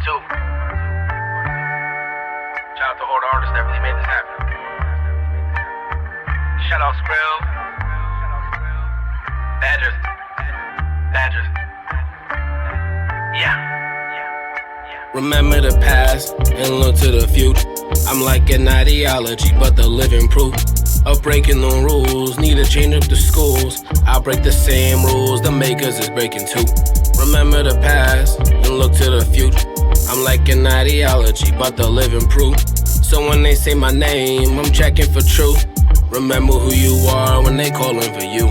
two. Shout out to all the artists that really made this happen. Shout out Skrill. Badgers. Yeah. Remember the past and look to the future. I'm like an ideology, but the living proof of breaking the rules. Need to change up the schools. I'll break the same rules the makers is breaking too. Remember the past and look to the future. I'm like an ideology, but the living proof. So when they say my name, I'm checking for truth. Remember who you are when they calling for you.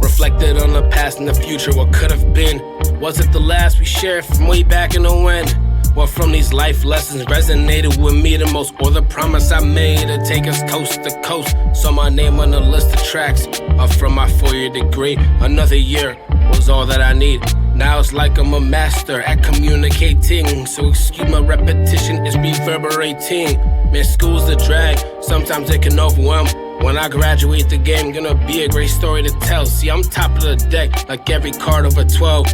Reflected on the past and the future, what could have been. Was it the last we shared from way back in the when? What from these life lessons resonated with me the most? Or the promise I made to take us coast to coast? Saw my name on the list of tracks up from my 4-year degree. Another year was all that I need. Now it's like I'm a master at communicating. So excuse my repetition, it's reverberating. Man, school's the drag, sometimes it can overwhelm. When I graduate the game, gonna be a great story to tell. See, I'm top of the deck, like every card over 12.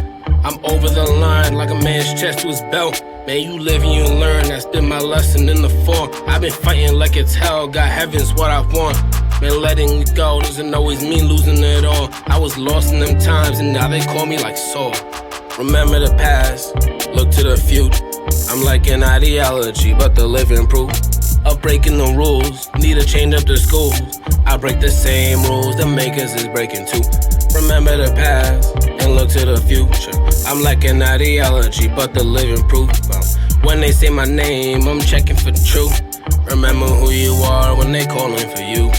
I'm over the line, like a man's chest to his belt. Man, you live and you learn, that's been my lesson in the fall. I've been fighting like it's hell, God heaven's what I want. Man, letting it go doesn't always mean losing it all. I was lost in them times and now they call me like Saul. Remember the past, look to the future. I'm like an ideology, but the living proof of breaking the rules. Need to change up the schools. I break the same rules the makers is breaking too. Remember the past and look to the future. I'm like an ideology, but the living proof. When they say my name, I'm checking for truth. Remember who you are when they calling for you.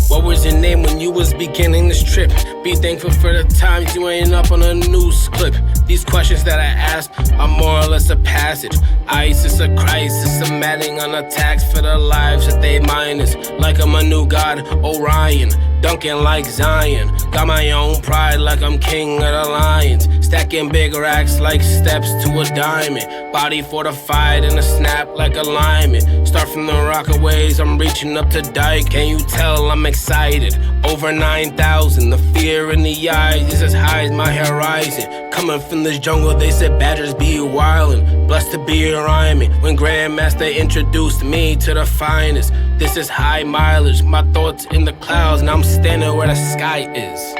What was your name when you was beginning this trip? Be thankful for the times you ain't up on a news clip. These questions that I ask are more or less a passage. ISIS, a crisis, a matting on attacks for the lives that they minus. Like I'm a new god, Orion, dunking like Zion. Got my own pride like I'm king of the lions. Stacking big racks like steps to a diamond. Body fortified and a snap like alignment. Start from the rockaways, I'm reaching up to dike. Can you tell I'm excited? Over 9,000, the fear in the eyes is as high as my horizon. Coming from this jungle, they said badgers be wildin'. Blessed to be around me when Grandmaster introduced me to the finest. This is high mileage, my thoughts in the clouds, and I'm standing where the sky is.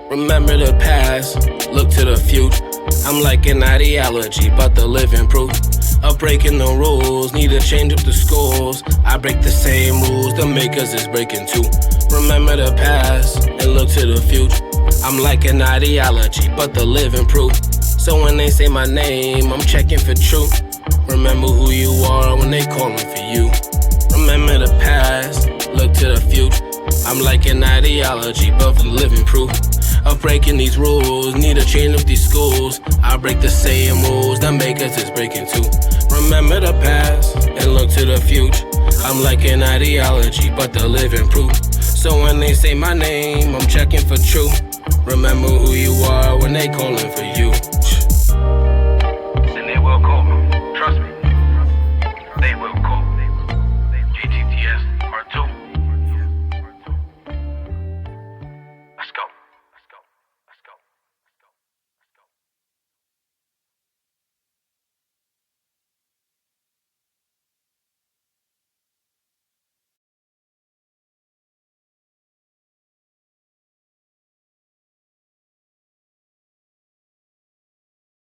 Remember the past, look to the future. I'm like an ideology, but the living proof of breaking the rules. Need to change up the schools. I break the same rules the makers is breaking too. Remember the past and look to the future. I'm like an ideology, but the living proof. So when they say my name, I'm checking for truth. Remember who you are when they calling for you. Remember the past, look to the future. I'm like an ideology, but the living proof of breaking these rules. Need to change up these schools. I break the same rules the makers is breaking too. Remember the past and look to the future. I'm like an ideology, but the living proof. So when they say my name, I'm checking for truth. Remember who you are when they calling for you. Send it well, call.